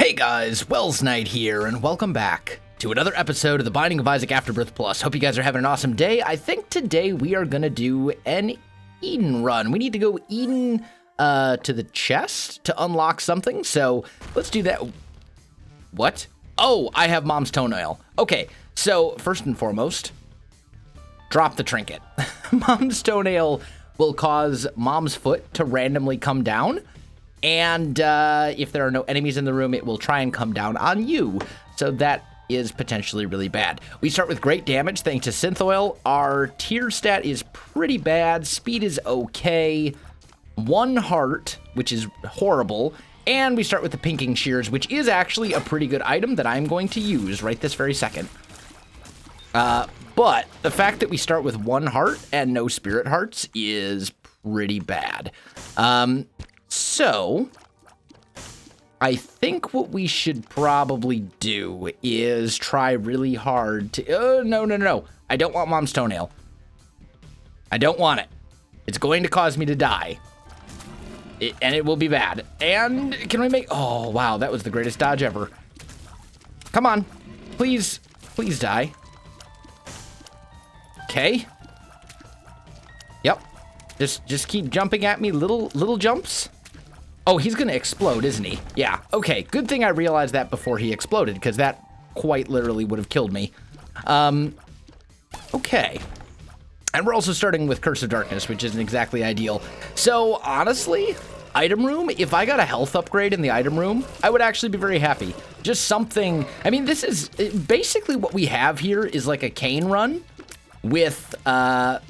Hey guys, Wells Knight here, and welcome back to another episode of The Binding of Isaac Afterbirth Plus. Hope you guys are having an awesome day. I think today we are going to do an Eden run. We need to go Eden to the chest to unlock something, so let's do that. What? Oh, I have Mom's toenail. Okay, so first and foremost, drop the trinket. Mom's toenail will cause Mom's foot to randomly come down. And if there are no enemies in the room, it will try and come down on you. So that is potentially really bad. We start with great damage thanks to Synth Oil. Our tier stat is pretty bad. Speed is okay. 1 heart, which is horrible. And we start with the Pinking Shears, which is actually a pretty good item that I'm going to use right this very second. But the fact that we start with 1 heart and no spirit hearts is pretty bad. So, I think what we should probably do is try really hard to... no. I don't want Mom's toenail. I don't want it. It's going to cause me to die. And it will be bad. And can we make... Oh, wow, that was the greatest dodge ever. Come on. Please die. Okay. Yep. Just keep jumping at me, little jumps. Oh, he's gonna explode, isn't he? Yeah, okay. Good thing I realized that before he exploded, because that quite literally would have killed me. Okay. And we're also starting with Curse of Darkness, which isn't exactly ideal. So, honestly, item room, if I got a health upgrade in the item room, I would actually be very happy. Just something, I mean, this is, basically what we have here is like a cane run with the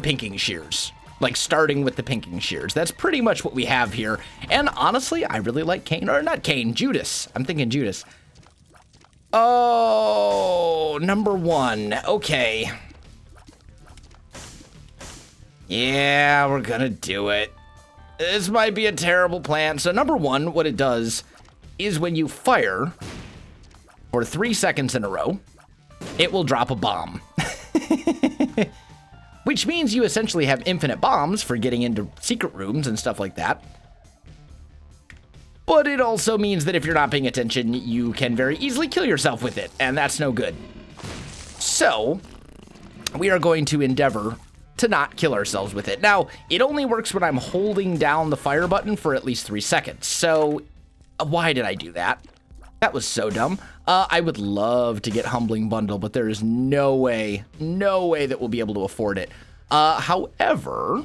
Pinking Shears. Like, starting with the Pinking Shears. That's pretty much what we have here. And honestly, I really like Cain. Or not Cain, Judas. I'm thinking Judas. Oh, number 1. Okay. Yeah, we're gonna do it. This might be a terrible plan. So number 1, what it does is when you fire for 3 seconds in a row, it will drop a bomb. Which means you essentially have infinite bombs for getting into secret rooms and stuff like that. But it also means that if you're not paying attention, you can very easily kill yourself with it, and that's no good. So, we are going to endeavor to not kill ourselves with it. Now, it only works when I'm holding down the fire button for at least 3 seconds. So, why did I do that? That was so dumb. I would love to get Humbling Bundle, but there is no way that we'll be able to afford it. However,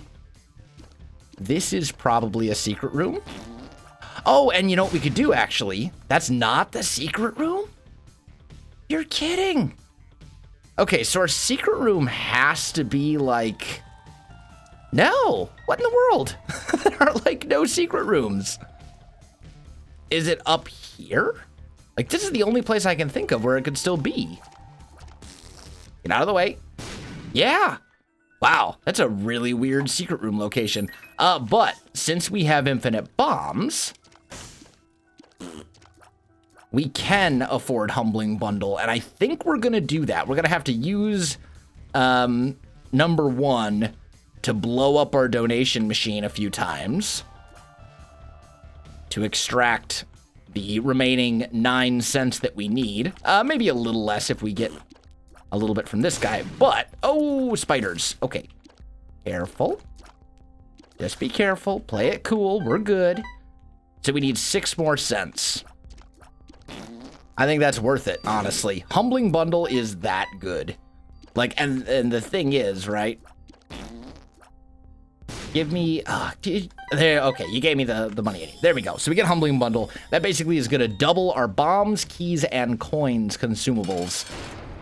this is probably a secret room. Oh, and you know what we could do, actually? That's not the secret room? You're kidding. Okay, so our secret room has to be like... No, what in the world? There are like no secret rooms. Is it up here? Like, this is the only place I can think of where it could still be. Get out of the way. Yeah. Wow, that's a really weird secret room location. But since we have infinite bombs, we can afford Humbling Bundle, and I think we're gonna do that. We're gonna have to use number 1 to blow up our donation machine a few times to extract the remaining 9 cents that we need. Maybe a little less if we get a little bit from this guy, but, oh, spiders. Okay, careful. Just be careful, play it cool, we're good. So we need 6 more cents. I think that's worth it, honestly. Humbling Bundle is that good. Like, and the thing is, right? Give me, there, okay, you gave me the money I need. There we go. So we get Humbling Bundle. That basically is gonna double our bombs, keys, and coins consumables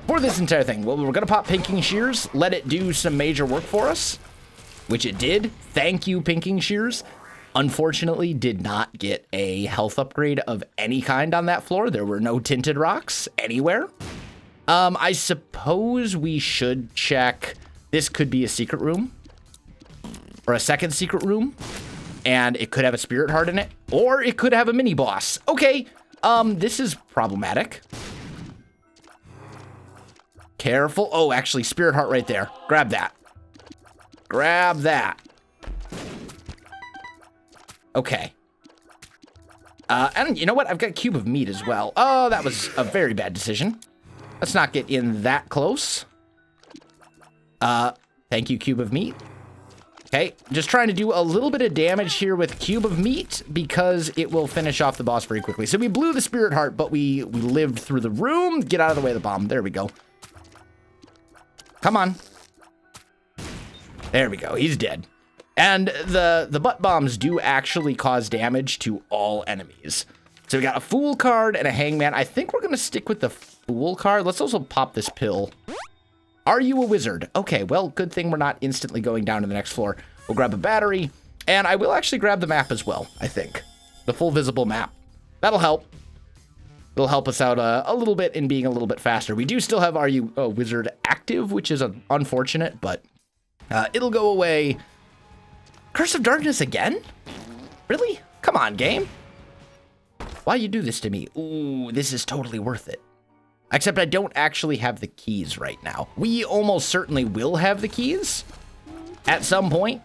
for this entire thing. Well, we're gonna pop Pinking Shears, let it do some major work for us, which it did. Thank you, Pinking Shears. Unfortunately, did not get a health upgrade of any kind on that floor. There were no tinted rocks anywhere. I suppose we should check. This could be a secret room. Or a second secret room, and it could have a spirit heart in it, or it could have a mini boss. Okay, this is problematic. Careful. Oh, actually, spirit heart right there. Grab that. Grab that. Okay. And you know what? I've got Cube of Meat as well. Oh, that was a very bad decision. Let's not get in that close. Thank you, Cube of Meat. Okay, just trying to do a little bit of damage here with Cube of Meat because it will finish off the boss very quickly. So we blew the Spirit Heart, but we lived through the room. Get out of the way of the bomb. There we go. Come on. There we go. He's dead. And the butt bombs do actually cause damage to all enemies. So we got a Fool card and a Hangman. I think we're going to stick with the Fool card. Let's also pop this pill. Are you a wizard? Okay, well, good thing we're not instantly going down to the next floor. We'll grab a battery, and I will actually grab the map as well, I think. The full visible map. That'll help. It'll help us out a little bit in being a little bit faster. We do still have Are You a Wizard active, which is unfortunate, but it'll go away. Curse of Darkness again? Really? Come on, game. Why you do this to me? Ooh, this is totally worth it. Except I don't actually have the keys right now. We almost certainly will have the keys at some point.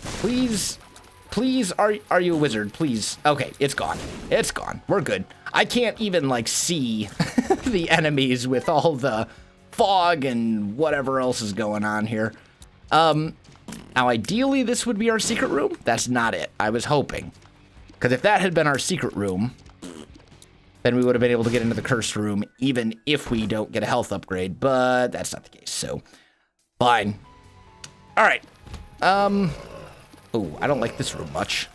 Please, please, are you a wizard? Please. Okay, it's gone. It's gone. We're good. I can't even, like, see the enemies with all the fog and whatever else is going on here. Now, ideally, this would be our secret room. That's not it. I was hoping. Because if that had been our secret room, then we would have been able to get into the cursed room, even if we don't get a health upgrade, but that's not the case, so fine. All right. Oh, I don't like this room much.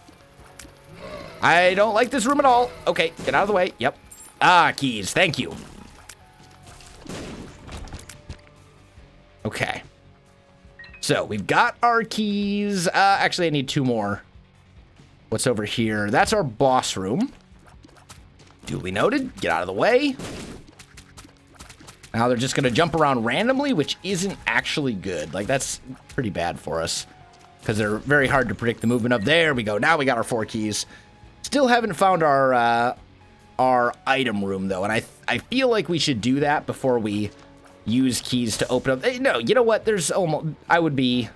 I don't like this room at all. Okay, get out of the way. Yep. Ah, keys. Thank you. Okay. So we've got our keys. Actually, I need 2 more. What's over here? That's our boss room. Duly noted. Get out of the way. Now they're just going to jump around randomly, which isn't actually good. Like, that's pretty bad for us because they're very hard to predict the movement of. There we go. Now we got our 4 keys. Still haven't found our item room, though, and I feel like we should do that before we use keys to open up. No, you know what? There's almost... I would be...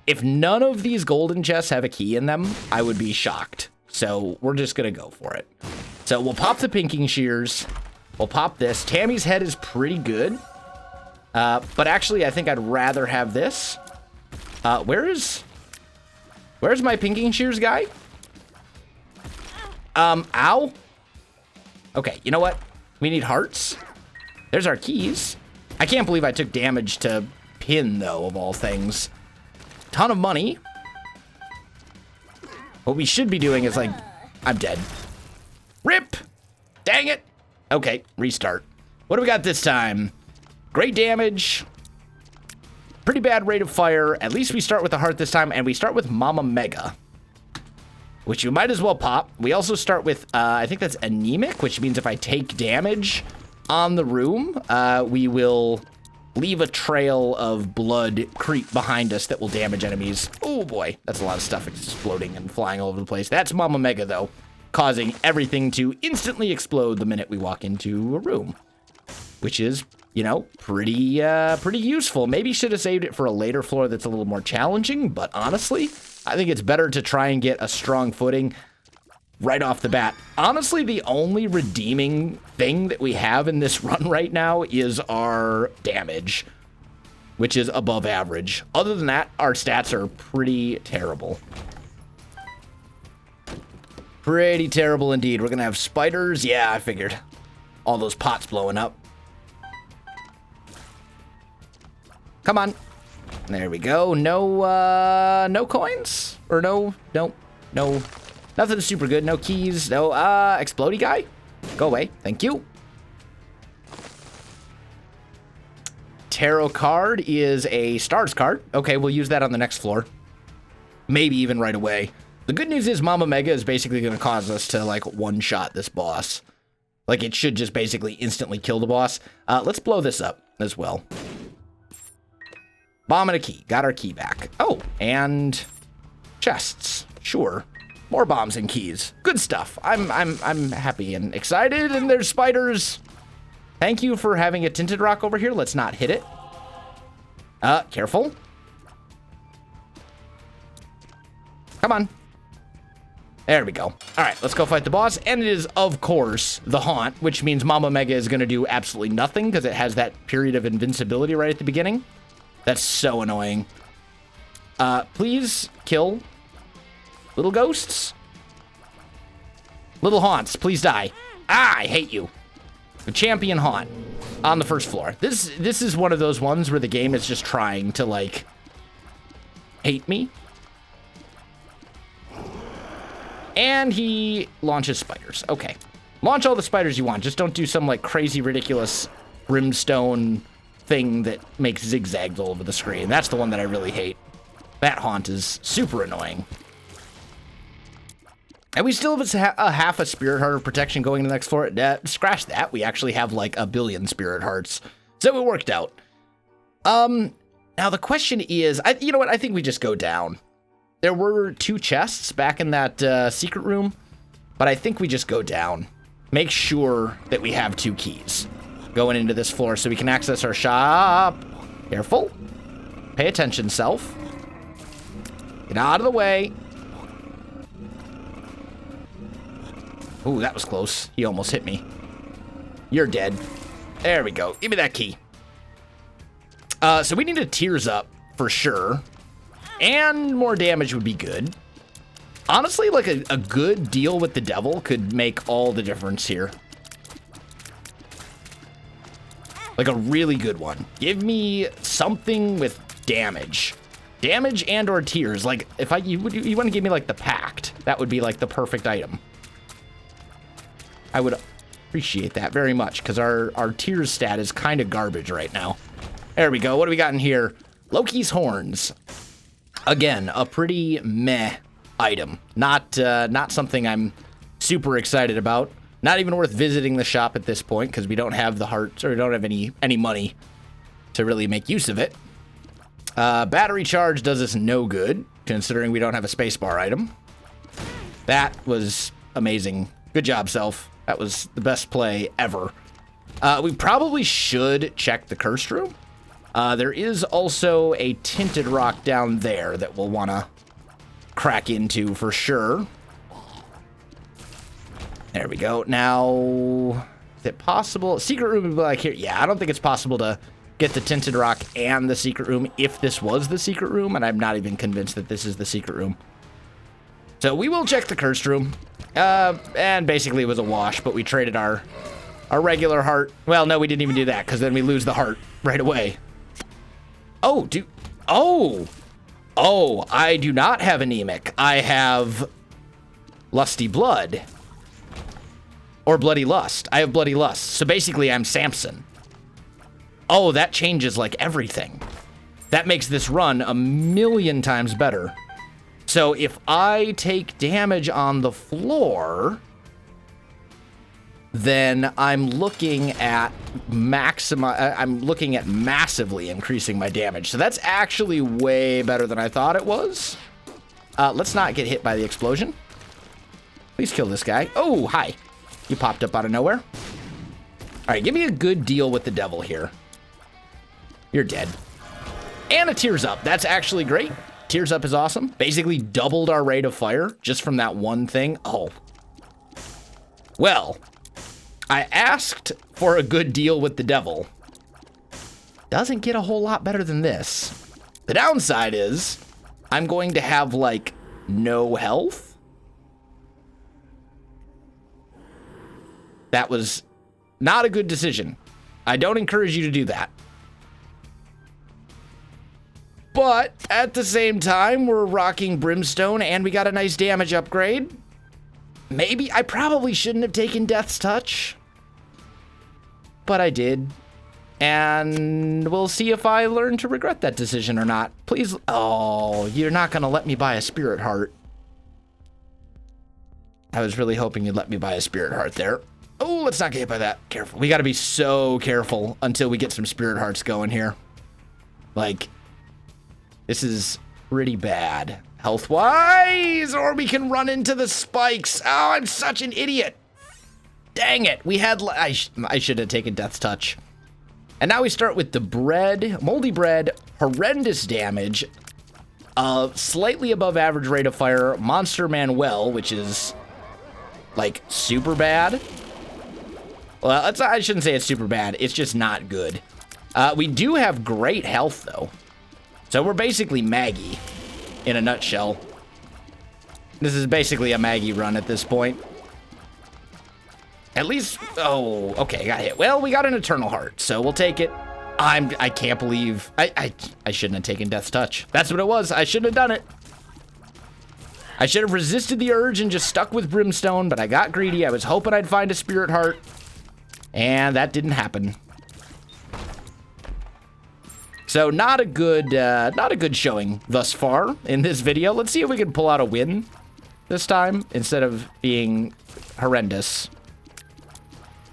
If none of these golden chests have a key in them, I would be shocked. So we're just going to go for it. So we'll pop the pinking shears. We'll pop this. Tammy's head is pretty good. But actually, I think I'd rather have this. Where's my pinking shears guy? Ow. Okay, you know what? We need hearts. There's our keys. I can't believe I took damage to pin, though, of all things. Ton of money. What we should be doing is, like, I'm dead. Rip! Dang it! Okay, restart. What do we got this time? Great damage. Pretty bad rate of fire. At least we start with the heart this time, and we start with Mama Mega, which you might as well pop. We also start with, I think that's anemic, which means if I take damage on the room, we will leave a trail of blood creep behind us that will damage enemies. Oh boy, that's a lot of stuff exploding and flying all over the place. That's Mama Mega, though, causing everything to instantly explode the minute we walk into a room, which is, you know, pretty useful. Maybe should have saved it for a later floor that's a little more challenging, but honestly, I think it's better to try and get a strong footing right off the bat. Honestly, the only redeeming thing that we have in this run right now is our damage, which is above average. Other than that, our stats are pretty terrible. Pretty terrible indeed. We're gonna have spiders. Yeah, I figured. All those pots blowing up. Come on. There we go. No coins? Or no. Nothing super good. No keys. No, explodey guy? Go away. Thank you. Tarot card is a stars card. Okay, we'll use that on the next floor. Maybe even right away. The good news is Mama Mega is basically going to cause us to, like, one-shot this boss. Like, it should just basically instantly kill the boss. Let's blow this up as well. Bomb and a key. Got our key back. Oh, and chests. Sure. More bombs and keys. Good stuff. I'm happy and excited, and there's spiders. Thank you for having a tinted rock over here. Let's not hit it. Careful. Come on. There we go. All right, let's go fight the boss. And it is, of course, the Haunt, which means Mama Mega is going to do absolutely nothing because it has that period of invincibility right at the beginning. That's so annoying. Please kill little ghosts. Little Haunts, please die. Ah, I hate you. The champion Haunt on the first floor. This is one of those ones where the game is just trying to, like, hate me. And he launches spiders. Okay. Launch all the spiders you want. Just don't do some, like, crazy, ridiculous brimstone thing that makes zigzags all over the screen. That's the one that I really hate. That Haunt is super annoying. And we still have a half a Spirit Heart of protection going to the next floor. Scratch that. We actually have, like, 1 billion Spirit Hearts. So it worked out. Now the question is, you know what? I think we just go down. There were 2 chests back in that secret room, but I think we just go down. Make sure that we have 2 keys going into this floor so we can access our shop. Careful. Pay attention, self. Get out of the way. Ooh, that was close. He almost hit me. You're dead. There we go. Give me that key. So we need a tears up for sure. And more damage would be good. Honestly, like a good deal with the devil could make all the difference here. Like a really good one. Give me something with damage. Damage and or tears. Like if you want to give me like the pact, that would be like the perfect item. I would appreciate that very much because our tears stat is kind of garbage right now. There we go. What do we got in here? Loki's horns. Again, a pretty meh item. Not something I'm super excited about. Not even worth visiting the shop at this point because we don't have the hearts or we don't have any money to really make use of it. Battery charge does us no good considering we don't have a spacebar item. That was amazing. Good job, self. That was the best play ever. We probably should check the cursed room. There is also a tinted rock down there that we'll want to crack into for sure. There we go. Now, is it possible? Secret room would be like here. Yeah, I don't think it's possible to get the tinted rock and the secret room if this was the secret room, and I'm not even convinced that this is the secret room. So we will check the cursed room. And basically it was a wash, but we traded our regular heart. Well, no, we didn't even do that because then we lose the heart right away. Oh, I do not have anemic. I have lusty blood. Or bloody lust. I have bloody lust. So basically I'm Samson. Oh, that changes like everything. That makes this run 1,000,000 times better. So if I take damage on the floor, then I'm looking at massively increasing my damage. So that's actually way better than I thought it was. Let's not get hit by the explosion. Please kill this guy. Oh, hi. You popped up out of nowhere. All right, give me a good deal with the devil here. You're dead. And a tears up. That's actually great. Tears up is awesome. Basically doubled our rate of fire just from that one thing. Oh. Well, I asked for a good deal with the devil. Doesn't get a whole lot better than this. The downside is I'm going to have like no health. That was not a good decision. I don't encourage you to do that. But at the same time, we're rocking Brimstone and we got a nice damage upgrade. Maybe I probably shouldn't have taken Death's Touch, but I did. And we'll see if I learn to regret that decision or not. Please. Oh, you're not going to let me buy a Spirit Heart. I was really hoping you'd let me buy a Spirit Heart there. Oh, let's not get hit by that. Careful. We got to be so careful until we get some Spirit Hearts going here. Like, this is pretty bad health-wise, or we can run into the spikes. Oh, I'm such an idiot. Dang it. We had, I should have taken Death's Touch. And now we start with the bread, moldy bread, horrendous damage, Slightly above average rate of fire, Monster Manuel, which is, like, super bad. Well, I shouldn't say it's super bad. It's just not good. We do have great health, though. So we're basically Maggie, in a nutshell. This is basically a Maggie run at this point. At least, oh, okay, got hit. Well, we got an Eternal Heart, so we'll take it. I can't believe, I shouldn't have taken Death's Touch. That's what it was. I shouldn't have done it. I should have resisted the urge and just stuck with Brimstone, but I got greedy. I was hoping I'd find a Spirit Heart, and that didn't happen. So not a good showing thus far in this video. Let's see if we can pull out a win this time instead of being horrendous.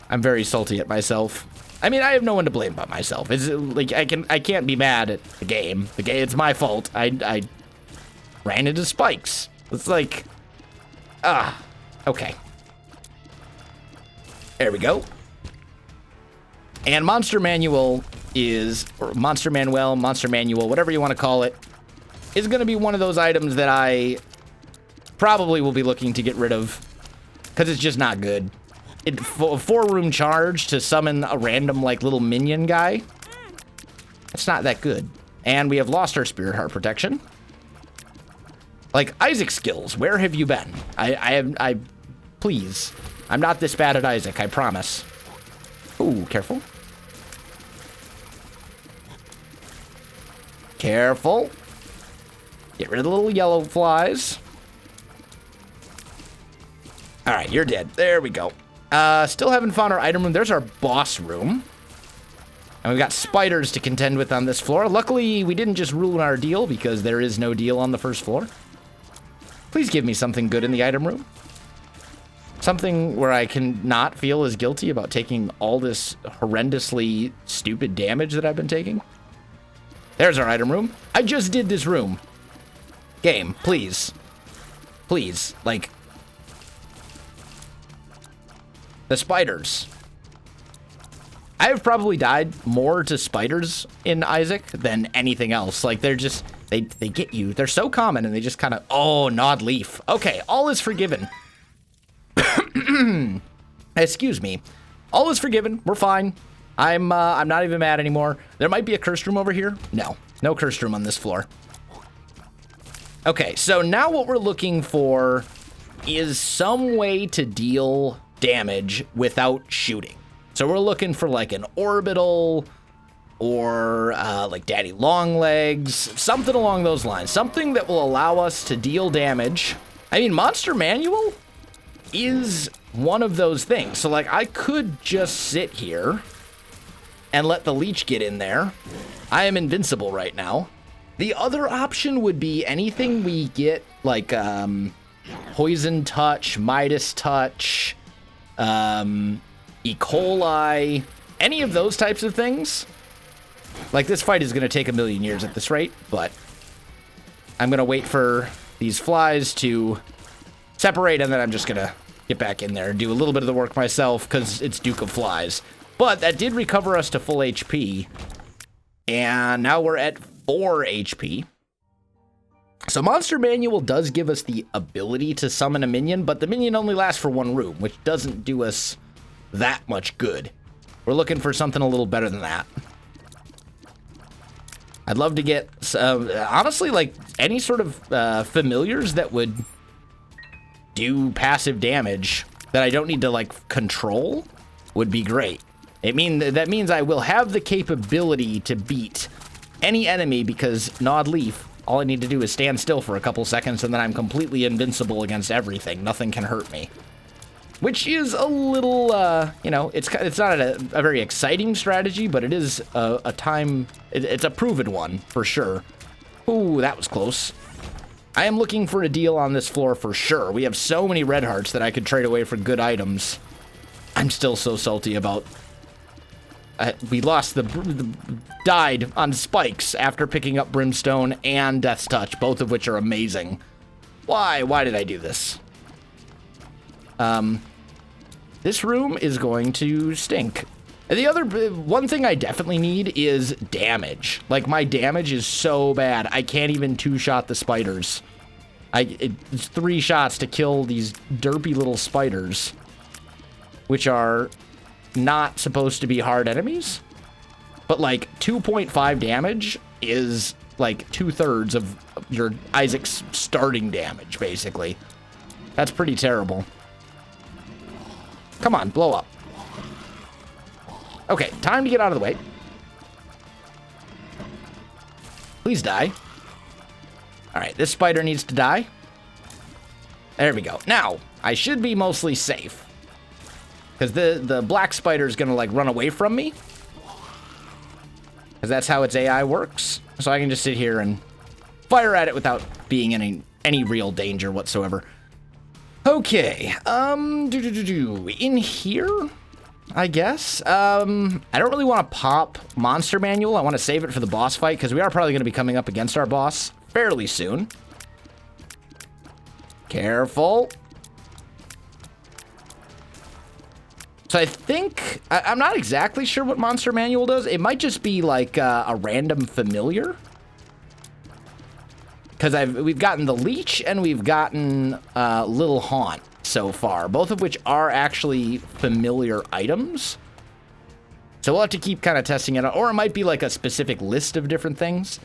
I'm very salty at myself. I mean, I have no one to blame but myself. It's like I can't be mad at the game. It's my fault. I ran into spikes. It's like, okay. There we go. And Monster Manual is, or Monster Manuel, Monster Manual, whatever you want to call it, is going to be one of those items that I probably will be looking to get rid of because it's just not good. A 4-room charge to summon a random, like, little minion guy. It's not that good. And we have lost our Spirit Heart protection. Like, Isaac skills, where have you been? Please. I'm not this bad at Isaac, I promise. Ooh, careful. Careful. Get rid of the little yellow flies. All right, you're dead. There we go. Still haven't found our item room. There's our boss room. And we've got spiders to contend with on this floor. Luckily, we didn't just ruin our deal because there is no deal on the first floor. Please give me something good in the item room. Something where I can not feel as guilty about taking all this horrendously stupid damage that I've been taking. There's our item room. I just did this room. Game, please. Please, like... The spiders. I have probably died more to spiders in Isaac than anything else. Like, they're just, they get you. They're so common, and they just kind of, oh, Gnawed Leaf. Okay, all is forgiven. Excuse me. All is forgiven. We're fine. I'm not even mad anymore. There might be a cursed room over here. No, no cursed room on this floor. Okay, so now what we're looking for is some way to deal damage without shooting. So we're looking for like an orbital or like Daddy Longlegs, something along those lines. Something that will allow us to deal damage. I mean, Monster Manual is one of those things. So like I could just sit here and let the leech get in there. I am invincible right now. The other option would be anything we get like Poison Touch, Midas Touch, E. coli, any of those types of things. Like, this fight is going to take a million years at this rate, but I'm going to wait for these flies to separate, and then I'm just going to get back in there and do a little bit of the work myself, because it's Duke of Flies. But that did recover us to full HP, and now we're at 4 HP. So Monster Manual does give us the ability to summon a minion, but the minion only lasts for 1 room, which doesn't do us that much good. We're looking for something a little better than that. I'd love to get, honestly, like, any sort of familiars that would do passive damage that I don't need to, like, control would be great. That means I will have the capability to beat any enemy, because Gnawed Leaf, all I need to do is stand still for a couple seconds, and then I'm completely invincible against everything. Nothing can hurt me. Which is a little, you know, it's not a very exciting strategy, but it is it's a proven one, for sure. Ooh, that was close. I am looking for a deal on this floor for sure. We have so many red hearts that I could trade away for good items. I'm still so salty about... we lost died on spikes after picking up Brimstone and Death's Touch, both of which are amazing. Why? Why did I do this? This room is going to stink. The other one thing I definitely need is damage. Like, my damage is so bad, I can't even two-shot the spiders. It's 3 shots to kill these derpy little spiders, which are not supposed to be hard enemies. But, like, 2.5 damage is, like, 2/3 of your Isaac's starting damage, basically. That's pretty terrible. Come on, blow up. Okay, time to get out of the way. Please die. All right, this spider needs to die. There we go. Now, I should be mostly safe. Because the black spider is going to, like, run away from me. Because that's how its AI works. So I can just sit here and fire at it without being in any real danger whatsoever. Okay. In here, I guess. I don't really want to pop Monster Manual. I want to save it for the boss fight, because we are probably going to be coming up against our boss fairly soon. Careful. So I think, I'm not exactly sure what Monster Manual does. It might just be like a random familiar. Because we've gotten the Leech and we've gotten Little Haunt so far, both of which are actually familiar items. So we'll have to keep kind of testing it out, or it might be like a specific list of different things.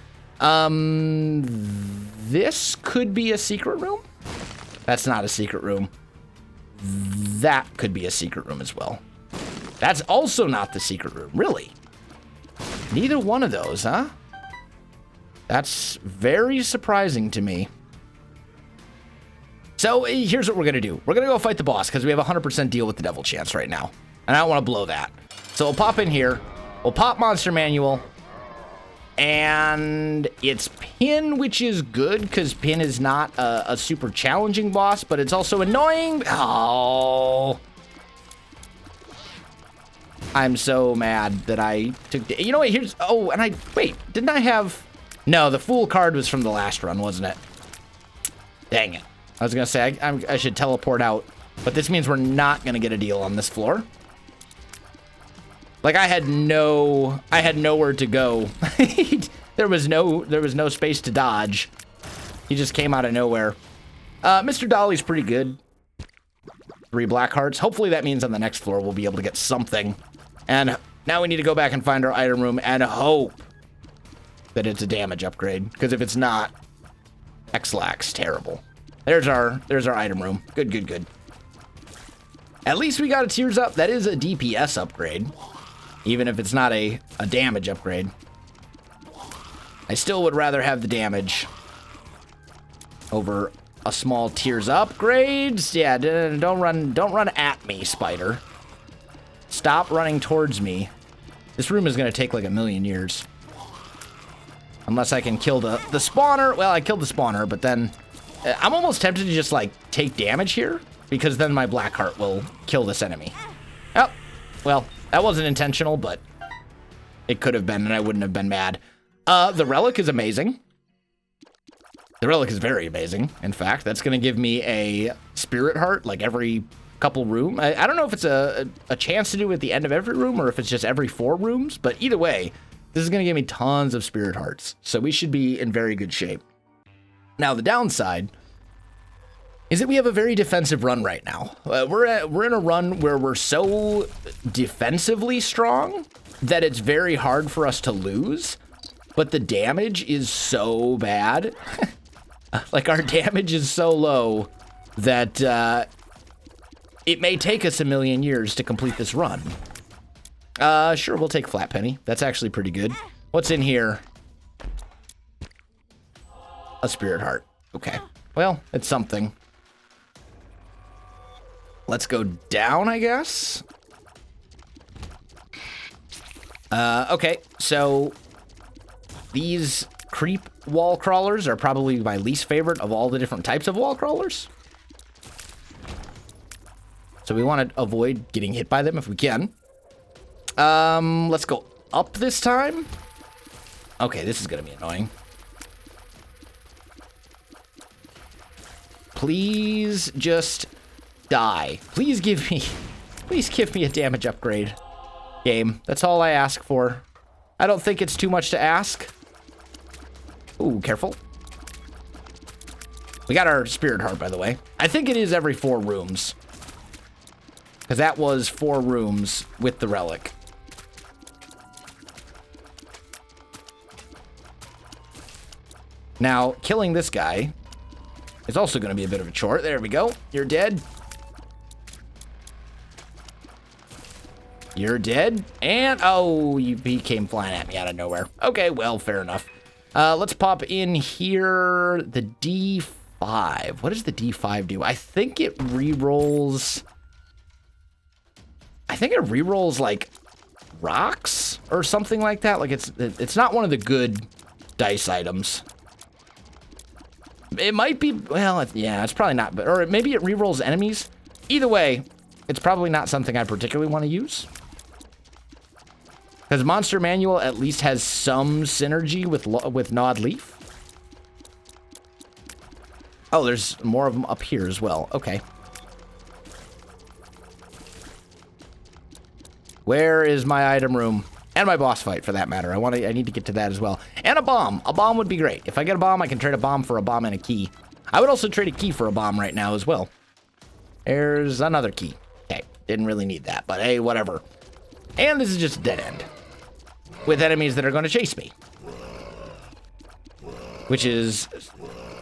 This could be a secret room. That's not a secret room. That could be a secret room as well. That's also not the secret room, really. Neither one of those, huh? That's very surprising to me. So here's what we're going to do. We're going to go fight the boss because we have a 100% deal with the devil chance right now. And I don't want to blow that. So we'll pop in here. We'll pop Monster Manual. And it's Pin, which is good because Pin is not a super challenging boss, but it's also annoying. Oh. I'm so mad that I took... You know what? Here's... Oh, and wait, didn't I have... No, the Fool card was from the last run, wasn't it? Dang it. I was going to say I should teleport out, but this means we're not going to get a deal on this floor. Like, I had nowhere to go. There was no space to dodge. He just came out of nowhere. Mr. Dolly's pretty good. 3 black hearts. Hopefully that means on the next floor we'll be able to get something. And now we need to go back and find our item room and hope that it's a damage upgrade. Because if it's not, X-Lax, terrible. There's our item room. Good, good, good. At least we got a Tears Up. That is a DPS upgrade. Even if it's not a damage upgrade. I still would rather have the damage over a small Tears upgrades. Yeah, don't run at me, spider. Stop running towards me. This room is going to take like 1,000,000 years. Unless I can kill the spawner. Well, I killed the spawner, but then I'm almost tempted to just like take damage here because then my black heart will kill this enemy. Oh, well, that wasn't intentional, but it could have been, and I wouldn't have been mad. The relic is amazing. The relic is very amazing. In fact, that's going to give me a spirit heart like every couple room. I don't know if it's a chance to do it at the end of every room or if it's just every 4 rooms, but either way, this is going to give me tons of spirit hearts. So we should be in very good shape. Now, the downside is that we have a very defensive run right now. We're in a run where we're so defensively strong that it's very hard for us to lose, but the damage is so bad. Like, our damage is so low that it may take us 1,000,000 years to complete this run. Sure, we'll take Flat Penny. That's actually pretty good. What's in here? A spirit heart. Okay. Well, it's something. Let's go down, I guess. Okay, so these creep wall crawlers are probably my least favorite of all the different types of wall crawlers. So we want to avoid getting hit by them if we can. Let's go up this time. Okay, this is going to be annoying. Please just die. Please give me a damage upgrade. game. That's all I ask for. I don't think it's too much to ask. Ooh, careful. We got our spirit heart, by the way. I think it is every 4 rooms. Because that was 4 rooms with the relic. Now, killing this guy is also going to be a bit of a chore. There we go. You're dead. You're dead. And, oh, he came flying at me out of nowhere. Okay, well, fair enough. Let's pop in here the D5. What does the D5 do? I think it rerolls... I think it rerolls, like, rocks or something like that. Like, it's not one of the good dice items. It might be, well, yeah, it's probably not, but, or maybe it rerolls enemies. Either way, it's probably not something I particularly want to use. Because Monster Manual at least has some synergy with Gnawed Leaf. Oh, there's more of them up here as well. Okay. Where is my item room? And my boss fight, for that matter. I need to get to that as well. And a bomb. A bomb would be great. If I get a bomb, I can trade a bomb for a bomb and a key. I would also trade a key for a bomb right now as well. There's another key. Okay, didn't really need that, but hey, whatever. And this is just a dead end. With enemies that are going to chase me. Which is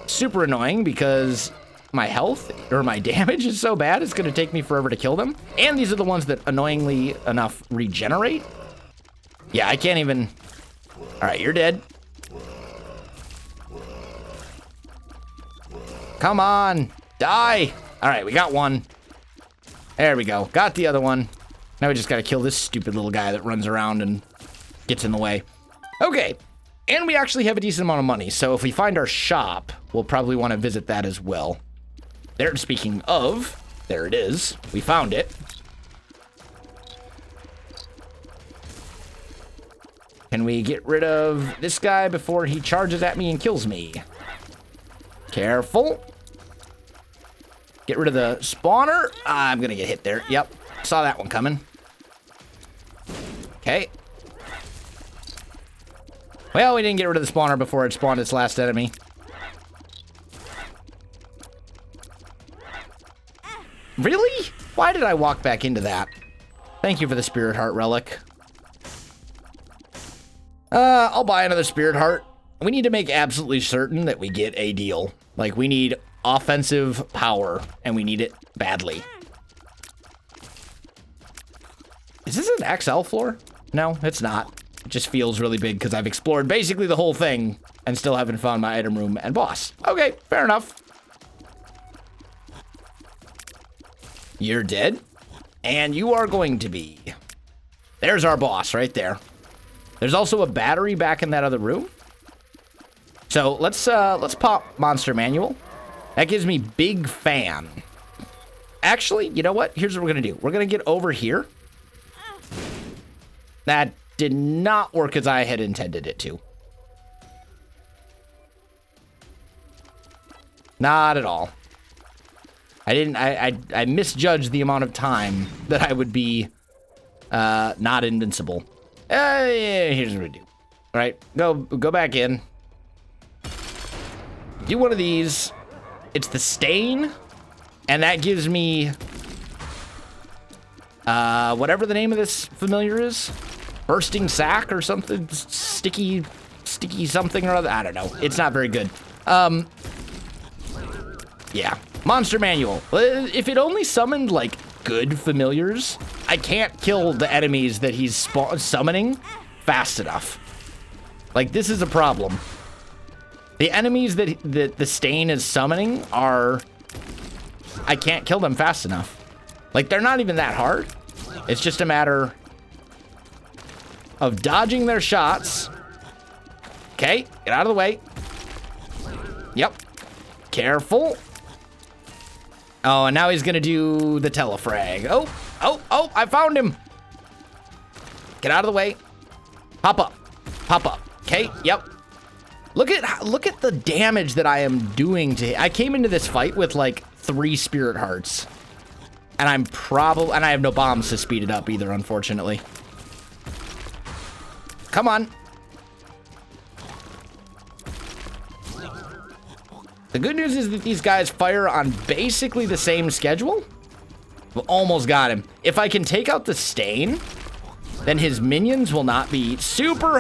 super annoying because my health or my damage is so bad, it's going to take me forever to kill them. And these are the ones that annoyingly enough regenerate. Yeah, I can't even... All right, you're dead. Come on, die. All right, we got one. There we go. Got the other one. Now we just got to kill this stupid little guy that runs around and gets in the way. Okay, and we actually have a decent amount of money. So if we find our shop, we'll probably want to visit that as well. There, speaking of, there it is. We found it. Can we get rid of this guy before he charges at me and kills me? Careful. Get rid of the spawner. I'm going to get hit there. Yep. Saw that one coming. Okay. Well, we didn't get rid of the spawner before it spawned its last enemy. Really? Why did I walk back into that? Thank you for the Spirit Heart Relic. I'll buy another Spirit Heart. We need to make absolutely certain that we get a deal. Like, we need offensive power, and we need it badly. Is this an XL floor? No, it's not. It just feels really big because I've explored basically the whole thing and still haven't found my item room and boss. Okay, fair enough. You're dead, and you are going to be. There's our boss right there. There's also a battery back in that other room. So let's pop Monster Manual. That gives me Big Fan. Actually, you know what? Here's what we're gonna do. We're gonna get over here. That did not work as I had intended it to. Not at all. I misjudged the amount of time that I would be not invincible. Yeah, here's what we do. All right, go back in. Do one of these. It's the stain, and that gives me whatever the name of this familiar is. Bursting sack or something, sticky something or other. I don't know. It's not very good. Yeah. Monster Manual. If it only summoned, like, good familiars, I can't kill the enemies that he's summoning fast enough. Like, this is a problem. The enemies that the stain is summoning are... I can't kill them fast enough. Like, they're not even that hard. It's just a matter of dodging their shots. Okay, get out of the way. Yep. Careful. Oh, and now he's gonna do the telefrag. Oh, I found him. Get out of the way. Pop up. Okay, yep. Look at the damage that I am doing to him. I came into this fight with like 3 spirit hearts. And I have no bombs to speed it up either, unfortunately. Come on. The good news is that these guys fire on basically the same schedule. We almost got him. If I can take out the stain, then his minions will not be super...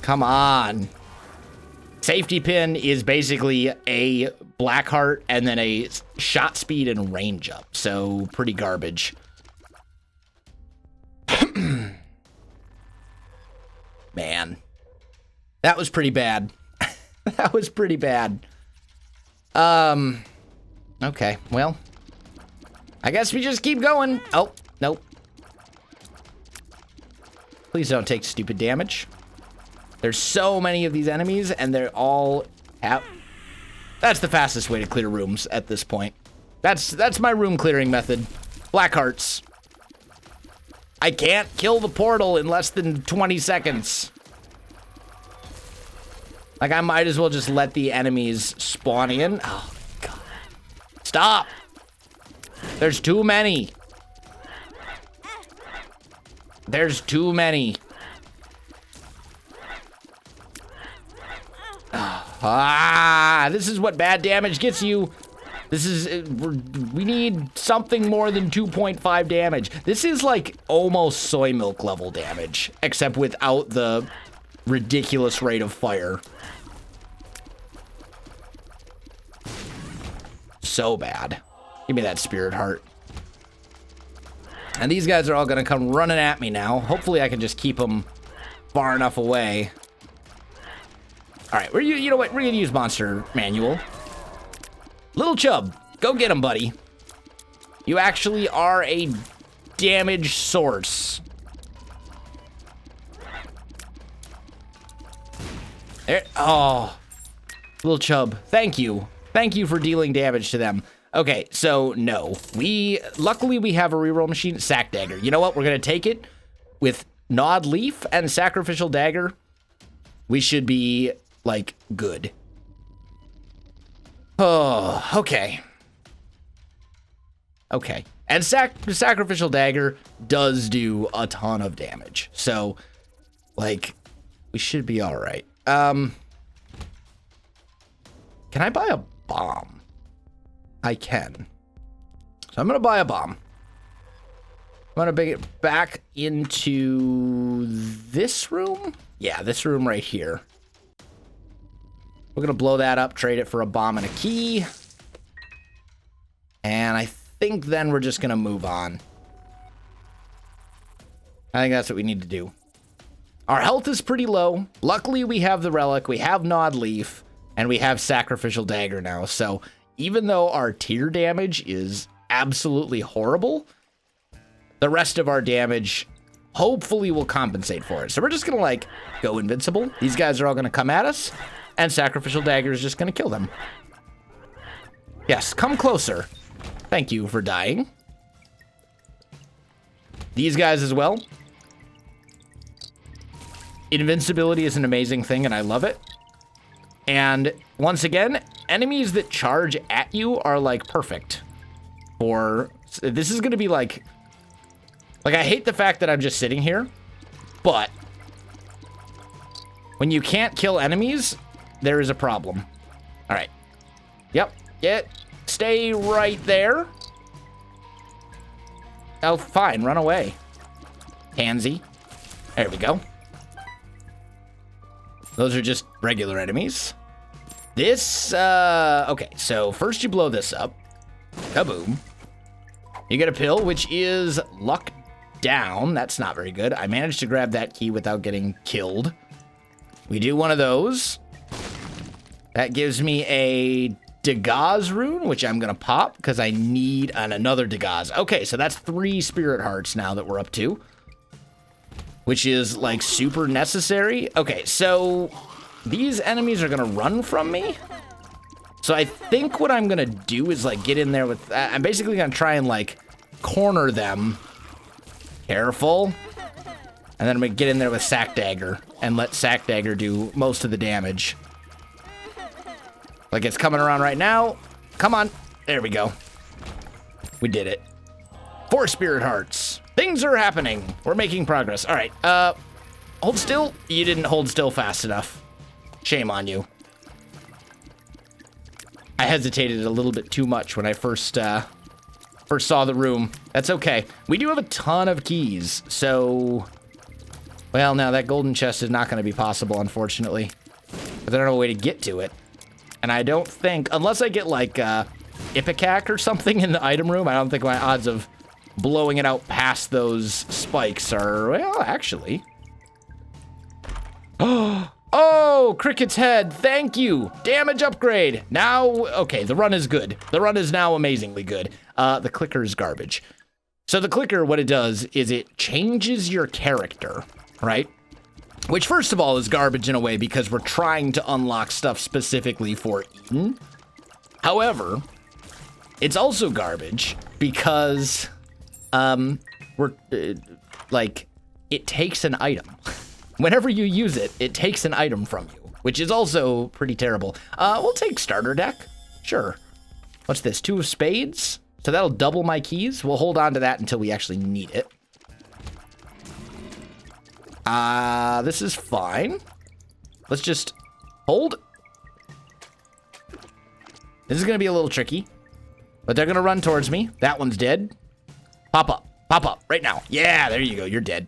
Come on. Safety pin is basically a black heart and then a shot speed and range up. So pretty garbage. Man, that was pretty bad. That was pretty bad. Okay, well, I guess we just keep going. Oh, nope. Please don't take stupid damage. There's so many of these enemies, and they're all out. That's the fastest way to clear rooms at this point. That's my room clearing method. Black hearts. I can't kill the portal in less than 20 seconds. Like, I might as well just let the enemies spawn in. Oh, God. Stop. There's too many. There's too many. This is what bad damage gets you. This is, we need something more than 2.5 damage. This is like almost soy milk level damage, except without the ridiculous rate of fire. So bad. Give me that spirit heart. And these guys are all gonna come running at me now. Hopefully I can just keep them far enough away. All right, you know what? We're gonna use monster manual. Little Chub, go get him, buddy. You actually are a damage source. There, oh, Little Chub, thank you. Thank you for dealing damage to them. Okay, so no. Luckily we have a reroll machine, Sack Dagger. You know what? We're gonna take it with Gnawed Leaf and Sacrificial Dagger. We should be, like, good. Oh, okay. Okay. And Sacrificial Dagger does do a ton of damage. So, like, we should be all right. Can I buy a bomb? I can. So I'm going to buy a bomb. I'm going to bring it back into this room. Yeah, this room right here. We're going to blow that up, trade it for a bomb and a key. And I think then we're just going to move on. I think that's what we need to do. Our health is pretty low. Luckily, we have the relic, we have Gnawed Leaf, and we have Sacrificial Dagger now. So even though our tier damage is absolutely horrible, the rest of our damage hopefully will compensate for it. So we're just going to, like, go invincible. These guys are all going to come at us. And Sacrificial Dagger is just going to kill them. Yes, come closer. Thank you for dying. These guys as well. Invincibility is an amazing thing, and I love it. And once again, enemies that charge at you are, like, perfect. This is going to be, like, I hate the fact that I'm just sitting here, but when you can't kill enemies, there is a problem. All right. Yep. Stay right there. Oh, fine. Run away. Pansy. There we go. Those are just regular enemies. This, okay. So first you blow this up. Kaboom. You get a pill, which is luck down. That's not very good. I managed to grab that key without getting killed. We do one of those. That gives me a Dagaz rune, which I'm going to pop because I need another Dagaz. Okay, so that's 3 spirit hearts now that we're up to, which is, like, super necessary. Okay, so these enemies are going to run from me. So I think what I'm going to do is, like, get in there with... I'm basically going to try and, like, corner them. Careful. And then I'm going to get in there with Sack Dagger and let Sack Dagger do most of the damage. Like, it's coming around right now. Come on. There we go. We did it. 4 spirit hearts. Things are happening. We're making progress. All right. Hold still. You didn't hold still fast enough. Shame on you. I hesitated a little bit too much when I first saw the room. That's okay. We do have a ton of keys, so... Well, now that golden chest is not going to be possible, unfortunately. But I don't have a way to get to it. And I don't think, unless I get like Ipecac or something in the item room, I don't think my odds of blowing it out past those spikes are, well, actually. Oh, Cricket's head, thank you. Damage upgrade. Now, okay, the run is good. The run is now amazingly good. The clicker is garbage. So the clicker, what it does is it changes your character, right? Which, first of all, is garbage in a way because we're trying to unlock stuff specifically for Eden. However, it's also garbage because, it takes an item. Whenever you use it, it takes an item from you, which is also pretty terrible. We'll take starter deck. Sure. What's this? 2 of spades? So that'll double my keys. We'll hold on to that until we actually need it. This is fine. Let's just hold. This is going to be a little tricky, but they're going to run towards me. That one's dead. Pop up right now. Yeah, there you go. You're dead.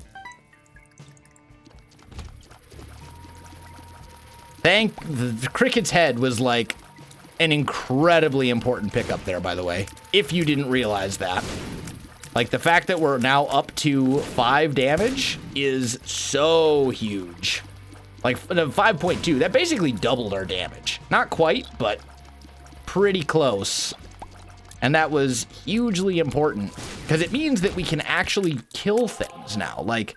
The Cricket's head was like an incredibly important pickup there, by the way, if you didn't realize that. Like, the fact that we're now up to 5 damage is so huge. Like, 5.2, that basically doubled our damage. Not quite, but pretty close. And that was hugely important, because it means that we can actually kill things now. Like,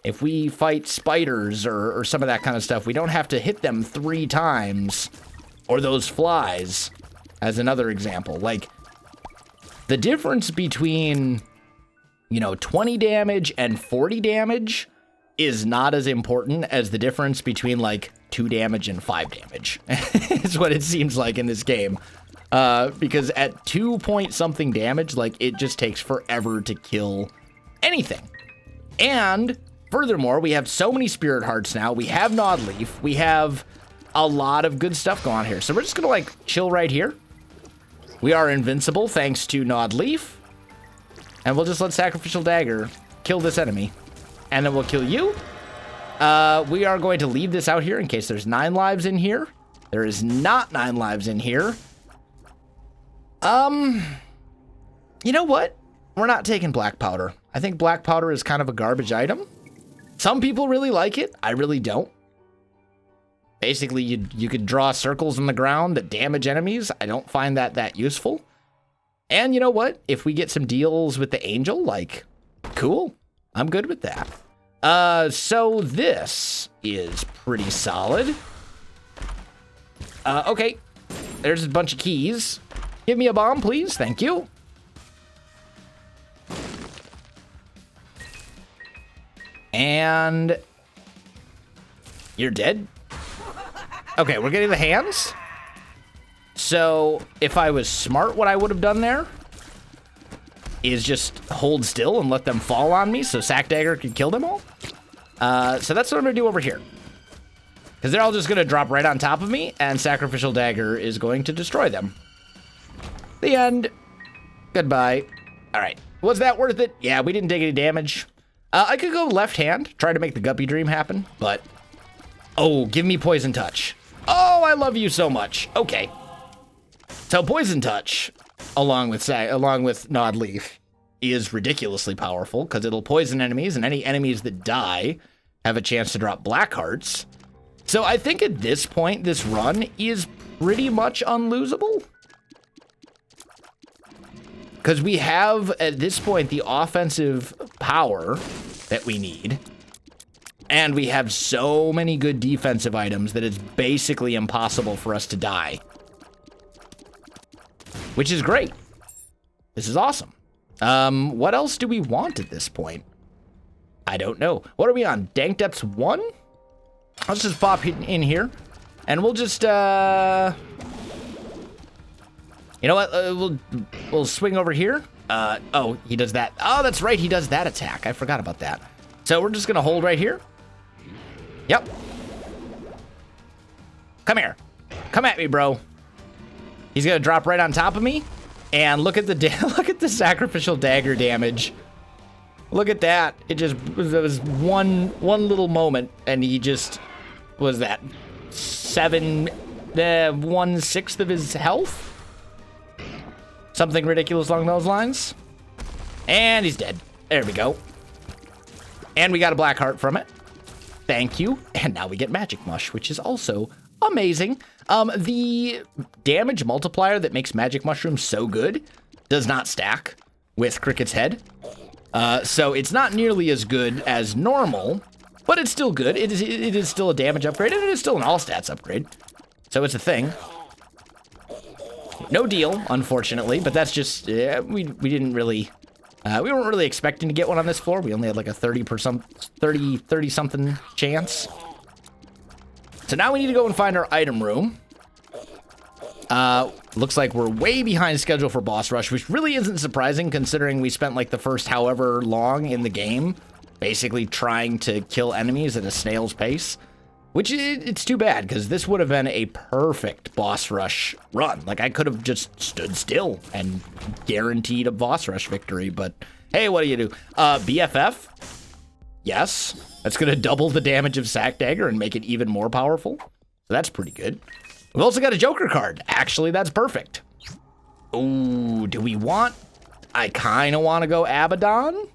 if we fight spiders or some of that kind of stuff, we don't have to hit them 3 times, or those flies, as another example. Like, the difference between, 20 damage and 40 damage is not as important as the difference between, like, 2 damage and 5 damage. Is what it seems like in this game. Because at 2 point something damage, like, it just takes forever to kill anything. And furthermore, we have so many spirit hearts now. We have Nod Leaf. We have a lot of good stuff going on here. So we're just gonna, like, chill right here. We are invincible thanks to Nod Leaf. And we'll just let Sacrificial Dagger kill this enemy. And then we'll kill you. We are going to leave this out here in case there's 9 lives in here. There is not 9 lives in here. You know what? We're not taking black powder. I think black powder is kind of a garbage item. Some people really like it. I really don't. Basically, you could draw circles on the ground that damage enemies. I don't find that useful. And you know what? If we get some deals with the angel, like, cool. I'm good with that. So this is pretty solid. Okay. There's a bunch of keys. Give me a bomb, please. Thank you. And you're dead. Okay, we're getting the hands. So if I was smart, what I would have done there is just hold still and let them fall on me so Sack Dagger could kill them all. So that's what I'm going to do over here. Because they're all just going to drop right on top of me, and Sacrificial Dagger is going to destroy them. The end. Goodbye. All right. Was that worth it? Yeah, we didn't take any damage. I could go left hand, try to make the Guppy Dream happen, but... Oh, give me Poison Touch. Oh, I love you so much. Okay. So Poison Touch, along with Nod Leaf, is ridiculously powerful because it'll poison enemies, and any enemies that die have a chance to drop black hearts. So I think at this point, this run is pretty much unlosable. Because we have, at this point, the offensive power that we need. And we have so many good defensive items that it's basically impossible for us to die. Which is great. This is awesome. What else do we want at this point? I don't know. What are we on? Dank Depths 1? Let's just pop in here. And we'll just, you know what? We'll swing over here. Oh, he does that. Oh, that's right. He does that attack. I forgot about that. So we're just going to hold right here. Yep. Come here. Come at me, bro. He's going to drop right on top of me. And look at the look at the sacrificial dagger damage. Look at that. It was one little moment, and he just was that 1/6 of his health. Something ridiculous along those lines. And he's dead. There we go. And we got a black heart from it. Thank you. And now we get magic mush, which is also amazing. The damage multiplier that makes magic mushroom so good does not stack with Cricket's head. So it's not nearly as good as normal, but it's still good. It is still a damage upgrade, and it is still an all stats upgrade. So it's a thing. No deal, unfortunately, but that's just, we didn't really, we weren't really expecting to get one on this floor. We only had like a 30 something chance. So now we need to go and find our item room. Looks like we're way behind schedule for boss rush, which really isn't surprising considering we spent like the first however long in the game basically trying to kill enemies at a snail's pace, which it's too bad because this would have been a perfect boss rush run. Like I could have just stood still and guaranteed a boss rush victory, but hey, what do you do? BFF? Yes, that's going to double the damage of Sack Dagger and make it even more powerful. So that's pretty good. We've also got a Joker card. Actually, that's perfect. Ooh, do we want... I kind of want to go Abaddon.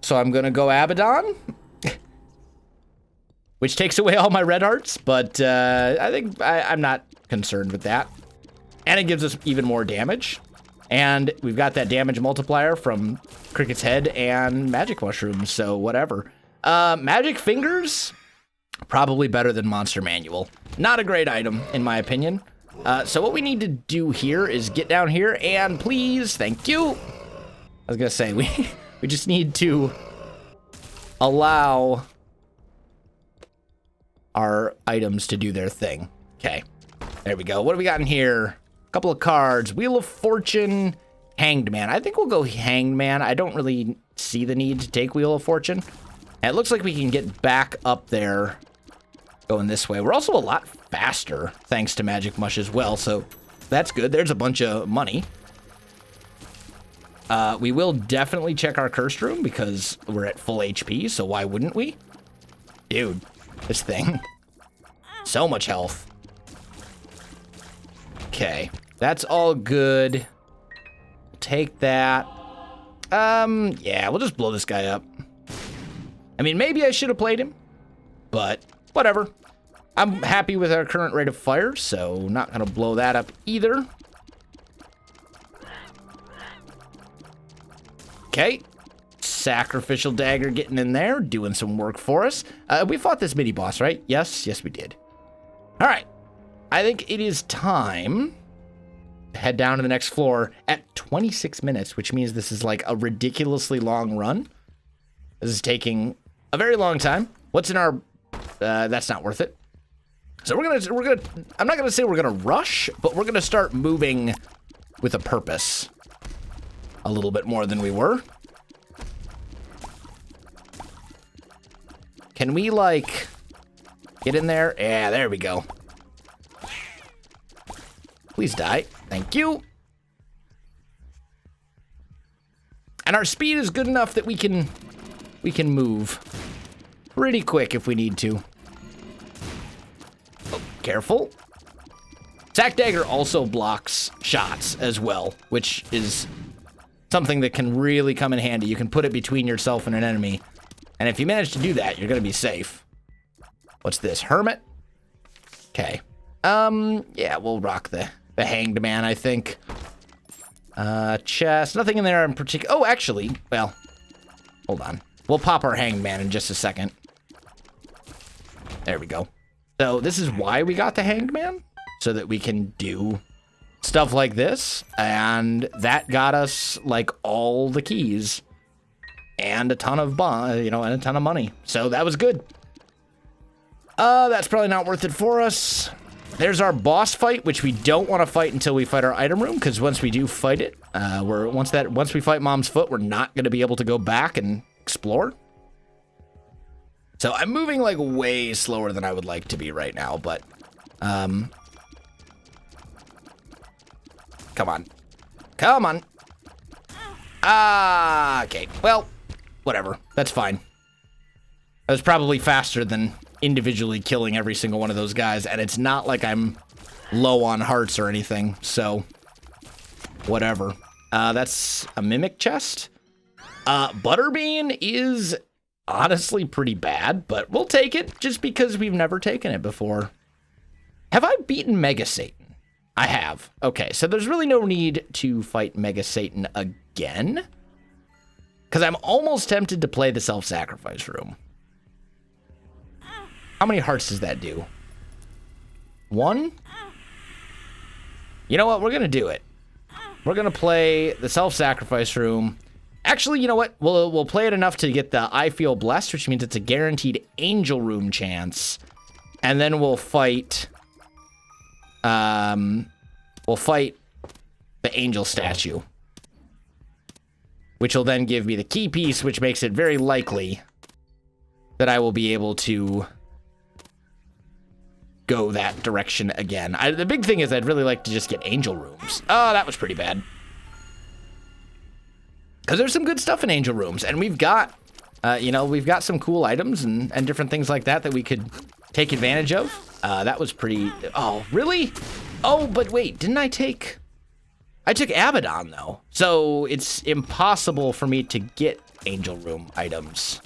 So I'm going to go Abaddon. Which takes away all my red hearts, but I think I'm not concerned with that. And it gives us even more damage. And we've got that damage multiplier from Cricket's head and magic mushrooms, so whatever. Magic fingers, probably better than Monster Manual. Not a great item, in my opinion. So what we need to do here is get down here and please, thank you. I was gonna say, we just need to allow our items to do their thing. Okay, there we go. What do we got in here? A couple of cards. Wheel of Fortune, Hanged Man. I think we'll go Hanged Man. I don't really see the need to take Wheel of Fortune. And it looks like we can get back up there going this way. We're also a lot faster thanks to Magic Mush as well, so that's good. There's a bunch of money. We will definitely check our Cursed Room because we're at full HP, so why wouldn't we? Dude, this thing. So much health. Okay, that's all good. Take that. Yeah, we'll just blow this guy up. I mean, maybe I should have played him, but whatever. I'm happy with our current rate of fire, so not gonna blow that up either. Okay, sacrificial dagger getting in there, doing some work for us. We fought this mini boss, right? Yes, we did. All right. I think it is time to head down to the next floor at 26 minutes, which means this is like a ridiculously long run. This is taking a very long time. What's in our... that's not worth it. So we're gonna... I'm not gonna say we're gonna rush, but we're gonna start moving with a purpose. A little bit more than we were. Can we, like... get in there? Yeah, there we go. Please die. Thank you. And our speed is good enough that we can move pretty quick if we need to. Oh, careful. Sack Dagger also blocks shots as well, which is something that can really come in handy. You can put it between yourself and an enemy. And if you manage to do that, you're going to be safe. What's this? Hermit? Okay. Yeah, we'll rock the Hanged Man, I think. Chest. Nothing in there in particular. Oh, actually, well, hold on. We'll pop our Hanged Man in just a second. There we go. So this is why we got the Hanged Man, so that we can do stuff like this. And that got us like all the keys and a ton of and a ton of money. So that was good. That's probably not worth it for us. There's our boss fight, which we don't want to fight until we fight our item room, because once we do fight it, once we fight Mom's Foot, we're not going to be able to go back and explore. So I'm moving like way slower than I would like to be right now, but come on. Come on. Okay. Well, whatever. That's fine. I was probably faster than individually killing every single one of those guys, and it's not like I'm low on hearts or anything, so whatever. That's a mimic chest. Butterbean is honestly pretty bad, but we'll take it just because we've never taken it before. Have I beaten Mega Satan? I have. Okay, so there's really no need to fight Mega Satan again, because I'm almost tempted to play the self-sacrifice room. How many hearts does that do? 1? You know what? We're going to do it. We're going to play the self-sacrifice room. Actually, you know what? We'll play it enough to get the I Feel Blessed, which means it's a guaranteed angel room chance. And then we'll fight... the angel statue. Which will then give me the key piece, which makes it very likely that I will be able to go that direction again. The big thing is I'd really like to just get angel rooms. Oh, that was pretty bad. Because there's some good stuff in angel rooms, and we've got, we've got some cool items and different things like that we could take advantage of. That was pretty... Oh, really? Oh, but wait, didn't I take... I took Abaddon, though. So it's impossible for me to get angel room items.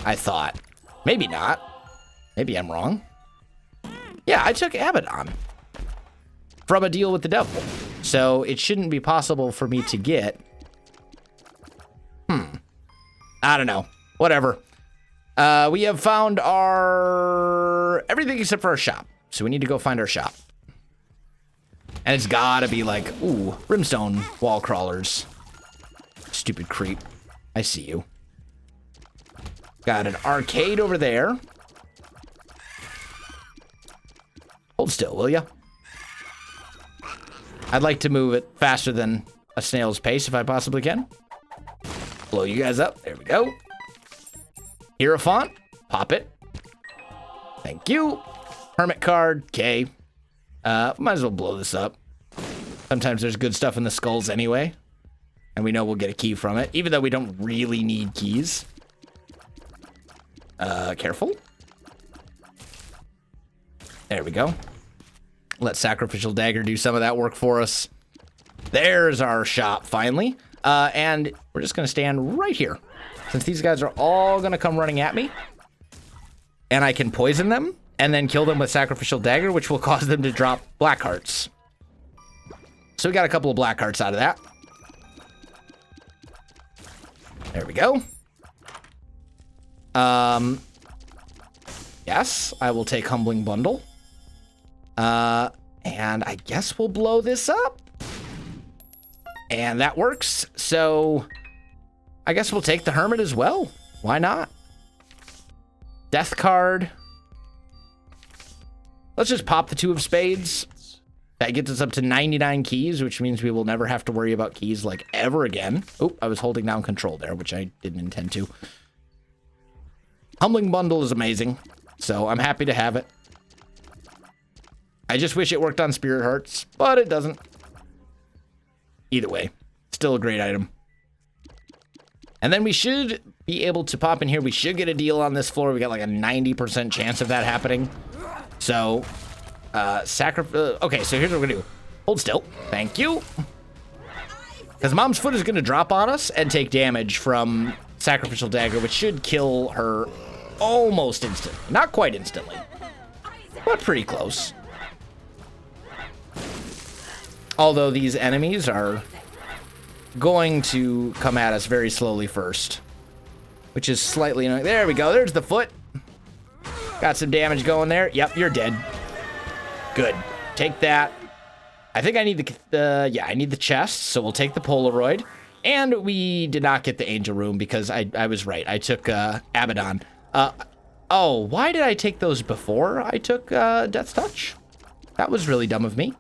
I thought. Maybe not. Maybe I'm wrong. Yeah, I took Abaddon from a deal with the devil. So it shouldn't be possible for me to get... I don't know. Whatever. We have found our... everything except for our shop. So we need to go find our shop. And it's gotta be like, ooh, brimstone wall crawlers. Stupid creep. I see you. Got an arcade over there. Hold still, will ya? I'd like to move it faster than a snail's pace if I possibly can. Blow you guys up. There we go. Hierophant. Pop it. Thank you. Hermit card. Okay. Might as well blow this up. Sometimes there's good stuff in the skulls anyway. And we know we'll get a key from it, even though we don't really need keys. Careful. There we go. Let Sacrificial Dagger do some of that work for us. There's our shop, finally. And we're just going to stand right here. Since these guys are all going to come running at me. And I can poison them. And then kill them with Sacrificial Dagger, which will cause them to drop black hearts. So we got a couple of black hearts out of that. There we go. Yes, I will take Humbling Bundle. And I guess we'll blow this up. And that works. So I guess we'll take the Hermit as well. Why not? Death card. Let's just pop the 2 of spades. That gets us up to 99 keys, which means we will never have to worry about keys like ever again. Oh, I was holding down control there, which I didn't intend to. Humbling Bundle is amazing, so I'm happy to have it. I just wish it worked on Spirit Hearts, but it doesn't. Either way, still a great item. And then we should be able to pop in here. We should get a deal on this floor. We got like a 90% chance of that happening. So, okay, so here's what we're gonna do. Hold still. Thank you. Because Mom's Foot is gonna drop on us and take damage from Sacrificial Dagger, which should kill her almost instantly. Not quite instantly, but pretty close. Although these enemies are going to come at us very slowly first, which is slightly annoying. There we go. There's the foot. Got some damage going there. Yep, you're dead. Good. Take that. I think I need I need the chest, so we'll take the Polaroid. And we did not get the Angel Room because I was right. I took Abaddon. Oh, why did I take those before I took Death's Touch? That was really dumb of me.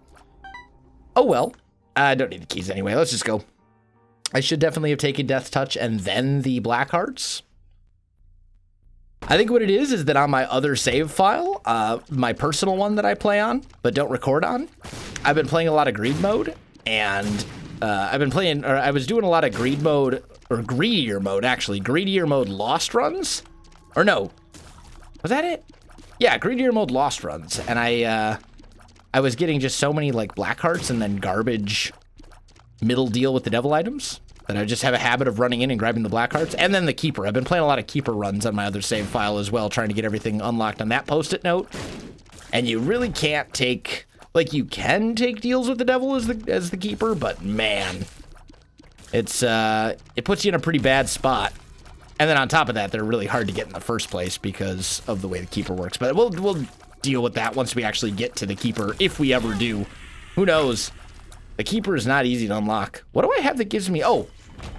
Oh, well. I don't need the keys anyway. Let's just go. I should definitely have taken Death's Touch and then the Black Hearts. I think what it is that on my other save file, my personal one that I play on, but don't record on, I've been playing a lot of greed mode, and I was doing a lot of greed mode, or greedier mode, actually. Greedier mode lost runs? Or no. Was that it? Yeah, greedier mode lost runs. And I was getting just so many, like, Black Hearts and then garbage middle deal with the devil items that I just have a habit of running in and grabbing the Black Hearts. And then the Keeper. I've been playing a lot of Keeper runs on my other save file as well, trying to get everything unlocked on that post-it note. And you really can't take... Like, you can take deals with the devil as the Keeper, but man, it's it puts you in a pretty bad spot. And then on top of that, they're really hard to get in the first place because of the way the Keeper works. But we'll deal with that once we actually get to the Keeper, if we ever do. Who knows? The Keeper is not easy to unlock. What do I have that gives me... Oh,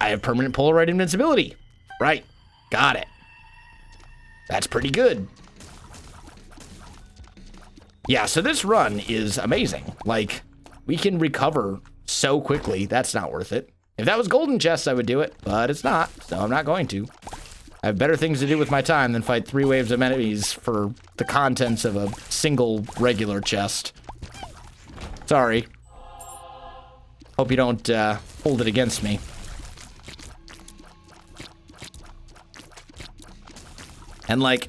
I have permanent Polaroid invincibility. Right. Got it. That's pretty good. Yeah, so this run is amazing. Like, we can recover so quickly. That's not worth it. If that was golden chests, I would do it, but it's not, so I'm not going to. I have better things to do with my time than fight 3 waves of enemies for the contents of a single regular chest. Sorry. Hope you don't hold it against me. And, like,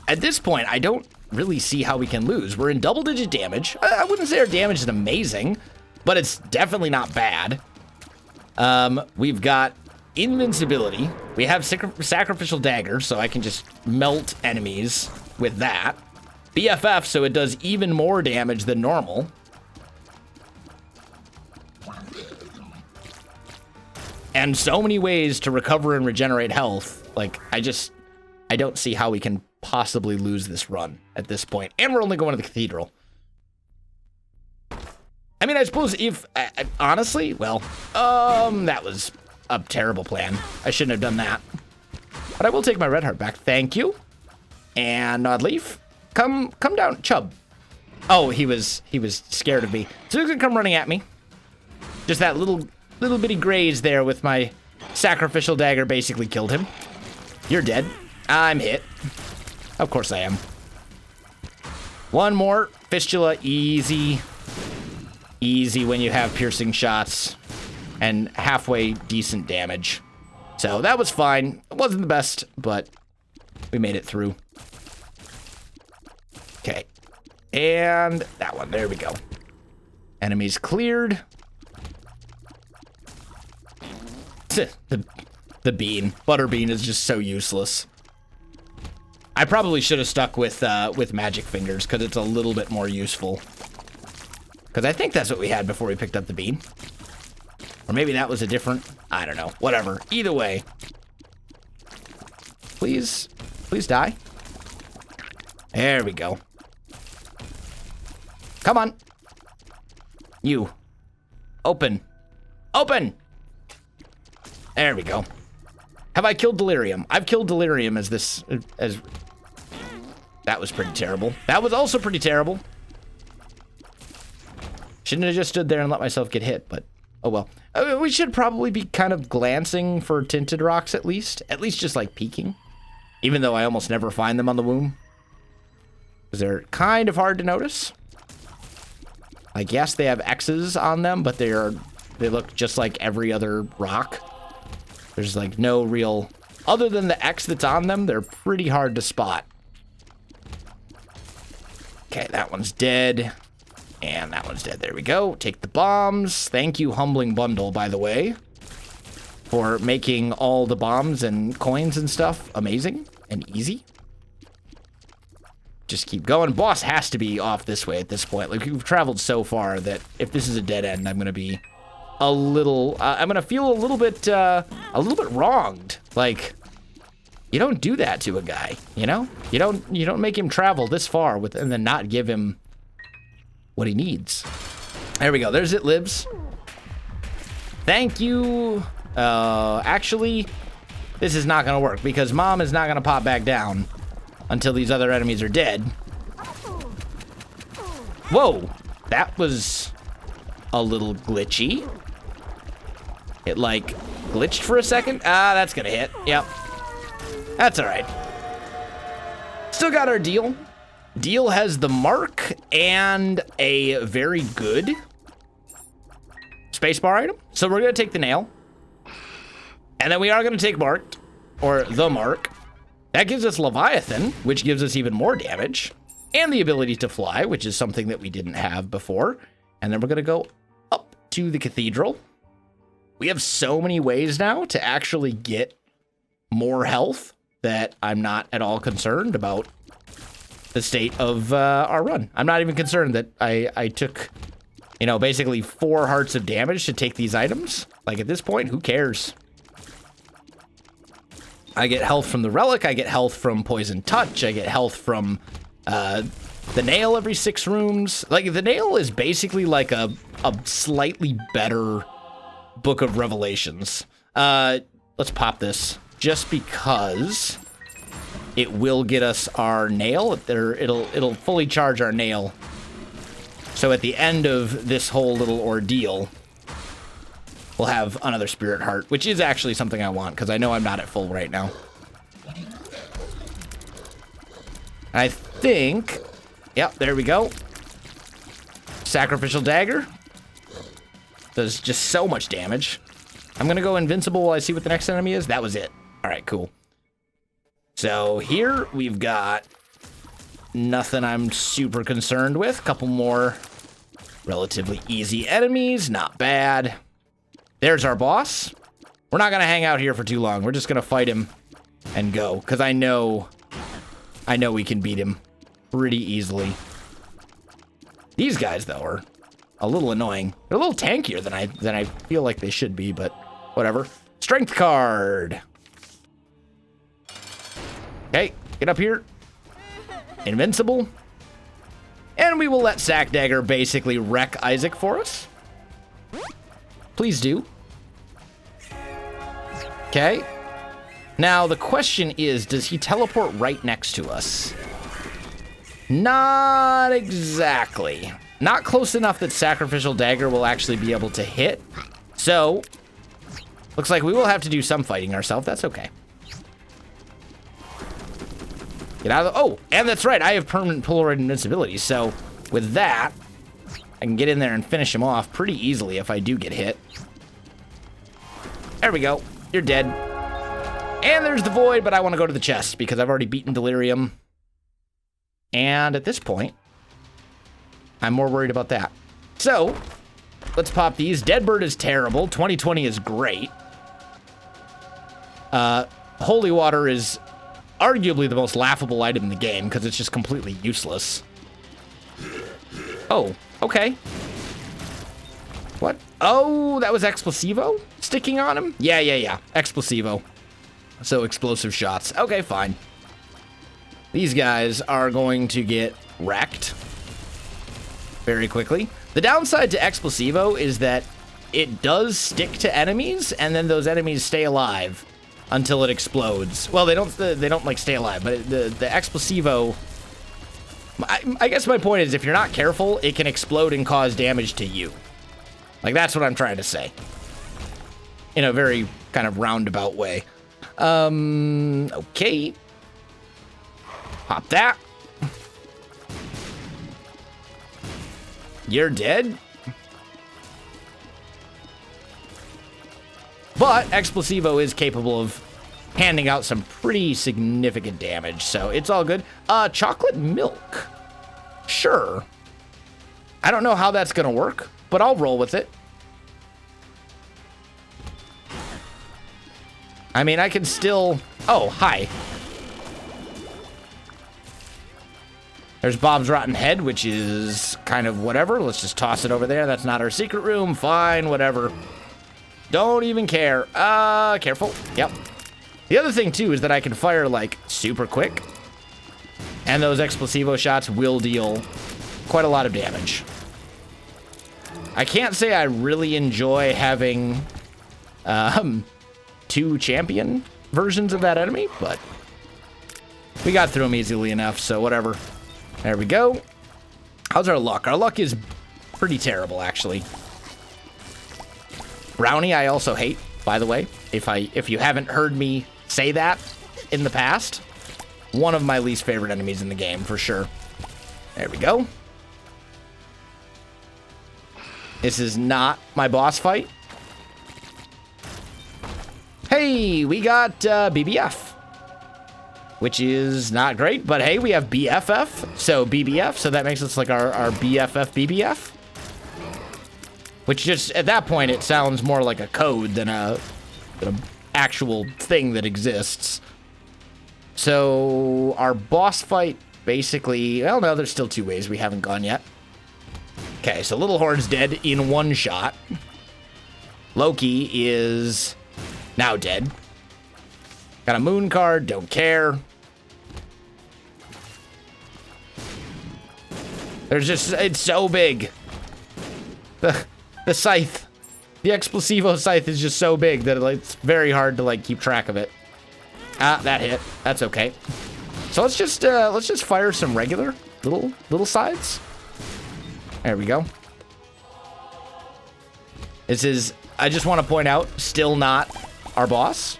at this point, I don't really see how we can lose. We're in double-digit damage. I wouldn't say our damage is amazing, but it's definitely not bad. We've got invincibility. We have sacrificial dagger, so I can just melt enemies with that. BFF, so it does even more damage than normal. And so many ways to recover and regenerate health. Like, I don't see how we can possibly lose this run at this point. And we're only going to the cathedral. I mean, I suppose if... honestly, well, that was a terrible plan. I shouldn't have done that. But I will take my red heart back. Thank you. And Nodleaf, come down. Chub. Oh, he was scared of me. So he's gonna come running at me. Just that little bitty graze there with my sacrificial dagger basically killed him. You're dead. I'm hit. Of course I am. One more. Fistula. Easy. Easy when you have piercing shots and halfway decent damage. So that was fine. It wasn't the best, but we made it through. Okay. And that one. There we go. Enemies cleared. The bean. Butterbean is just so useless. I probably should have stuck with magic fingers because it's a little bit more useful. Because I think that's what we had before we picked up the bean. Or maybe that was a different... I don't know. Whatever. Either way. Please die. There we go. Come on. You. Open. Open! There we go. Have I killed Delirium? I've killed Delirium as this... That was pretty terrible. That was also pretty terrible. Shouldn't have just stood there and let myself get hit, but oh well. I mean, we should probably be kind of glancing for tinted rocks at least. At least just like peeking. Even though I almost never find them on the womb. Because they're kind of hard to notice. I guess they have X's on them, but they look just like every other rock. There's like no real... Other than the X that's on them, they're pretty hard to spot. Okay, that one's dead. And that one's dead. There we go. Take the bombs. Thank you, Humbling Bundle, by the way, for making all the bombs and coins and stuff amazing and easy. Just keep going. Boss has to be off this way at this point. Like, we've traveled so far that if this is a dead end, I'm going to be a little... I'm going to feel a little bit wronged. Like, you don't do that to a guy, you know? You don't make him travel this far and then not give him what he needs. There we go. There's It Lives. Thank you. Actually, this is not going to work because Mom is not going to pop back down until these other enemies are dead. Whoa, that was a little glitchy. It, like, glitched for a second. Ah, that's gonna hit. Yep. That's all right. Still got our deal. Deal has the mark and a very good spacebar item. So we're gonna take the nail. And then we are gonna take marked, or the mark. That gives us Leviathan, which gives us even more damage. And the ability to fly, which is something that we didn't have before. And then we're gonna go up to the cathedral. We have so many ways now to actually get more health that I'm not at all concerned about the state of our run. I'm not even concerned that I took, you know, basically 4 hearts of damage to take these items. Like, at this point, who cares? I get health from the relic, I get health from poison touch, I get health from the nail every 6 rooms. Like, the nail is basically like a slightly better Book of Revelations. Let's pop this just because it will get us our nail. It'll fully charge our nail. So at the end of this whole little ordeal, we'll have another spirit heart, which is actually something I want because I know I'm not at full right now. I think, yep, there we go. Sacrificial dagger. Does just so much damage. I'm gonna go invincible while I see what the next enemy is. That was it. All right, cool. So here we've got nothing I'm super concerned with. A couple more relatively easy enemies, not bad. There's our boss. We're not gonna hang out here for too long. We're just gonna fight him and go, because I know we can beat him pretty easily. These guys though are a little annoying. They're a little tankier than I feel like they should be, but whatever. Strength card. Okay, get up here. Invincible. And we will let Sack Dagger basically wreck Isaac for us. Please do. Okay. Now, the question is, does he teleport right next to us? Not exactly. Not close enough that Sacrificial Dagger will actually be able to hit. So, looks like we will have to do some fighting ourselves. That's okay. Get out of the... Oh, and that's right. I have permanent Polaroid invincibility. So, with that, I can get in there and finish him off pretty easily if I do get hit. There we go. You're dead. And there's the void, but I want to go to the chest because I've already beaten Delirium. And at this point, I'm more worried about that. So, let's pop these. Deadbird is terrible. 2020 is great. Holy Water is arguably the most laughable item in the game because it's just completely useless. Oh, okay. What? Oh, that was Explosivo sticking on him? Yeah. Explosivo. So explosive shots. Okay, fine. These guys are going to get wrecked very quickly. The downside to Explosivo is that it does stick to enemies, and then those enemies stay alive until it explodes. Well, they don't like stay alive, but the Explosivo... I guess my point is, if you're not careful, it can explode and cause damage to you. Like, that's what I'm trying to say. In a very kind of roundabout way. Okay. Pop that. You're dead. But Explosivo is capable of handing out some pretty significant damage, so it's all good. Chocolate milk. Sure. I don't know how that's gonna work, but I'll roll with it. I mean, I can still... Oh, hi. There's Bob's Rotten Head, which is kind of whatever. Let's just toss it over there. That's not our secret room. Fine, whatever. Don't even care. Careful. Yep. The other thing, too, is that I can fire, like, super quick. And those Explosivo shots will deal quite a lot of damage. I can't say I really enjoy having, 2 champion versions of that enemy, but We got through him easily enough, so whatever. There we go. How's our luck? Our luck is pretty terrible, actually. Brownie, I also hate, by the way. If you haven't heard me say that in the past, one of my least favorite enemies in the game, for sure. There we go. This is not my boss fight. Hey, we got BBF, which is not great, but hey, we have BFF, so BBF, so that makes us like our BFF BBF, which just, at that point, it sounds more like a code than an actual thing that exists. So our boss fight, basically, well, no, there's still 2 ways we haven't gone yet. Okay, so Little Horn's dead in 1 shot. Loki is now dead. Got a moon card, don't care. There's just, it's so big. The scythe, the Explosivo scythe is just so big that it's very hard to like keep track of it. Ah, that hit. That's okay. So let's just fire some regular little sides. There we go. This is, I just want to point out, still not our boss.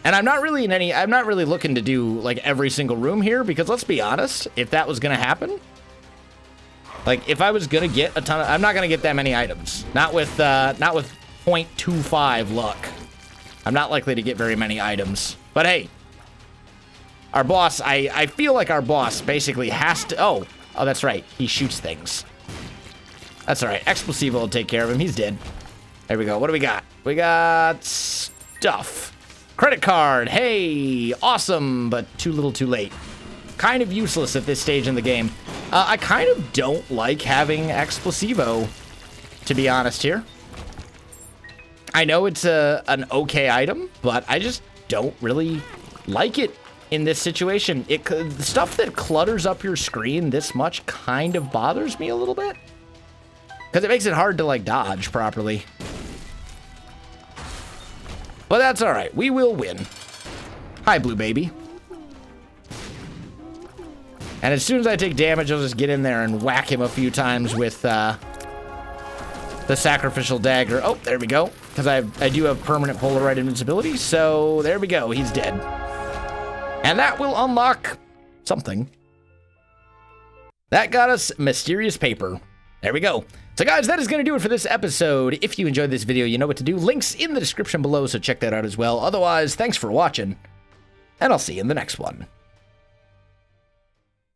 And I'm not really looking to do like every single room here, because let's be honest, if that was gonna happen, like if I was gonna get a ton of, I'm not gonna get that many items. Not with 0.25 luck. I'm not likely to get very many items. But hey, our boss, I feel like our boss basically has to, oh, that's right, he shoots things. That's all right, Explosivo will take care of him, he's dead. There we go, what do we got? We got stuff. Credit card, hey, awesome, but too little too late. Kind of useless at this stage in the game. I kind of don't like having Explosivo, to be honest here. I know it's an okay item, but I just don't really like it in this situation. The stuff that clutters up your screen this much kind of bothers me a little bit, because it makes it hard to like dodge properly. But that's all right. We will win. Hi, Blue Baby. And as soon as I take damage, I'll just get in there and whack him a few times with the sacrificial dagger. Oh, there we go. Because I do have permanent Polaroid invincibility. So there we go. He's dead. And that will unlock something. That got us mysterious paper. There we go. So guys, that is going to do it for this episode. If you enjoyed this video, you know what to do. Links in the description below, so check that out as well. Otherwise, thanks for watching, and I'll see you in the next one.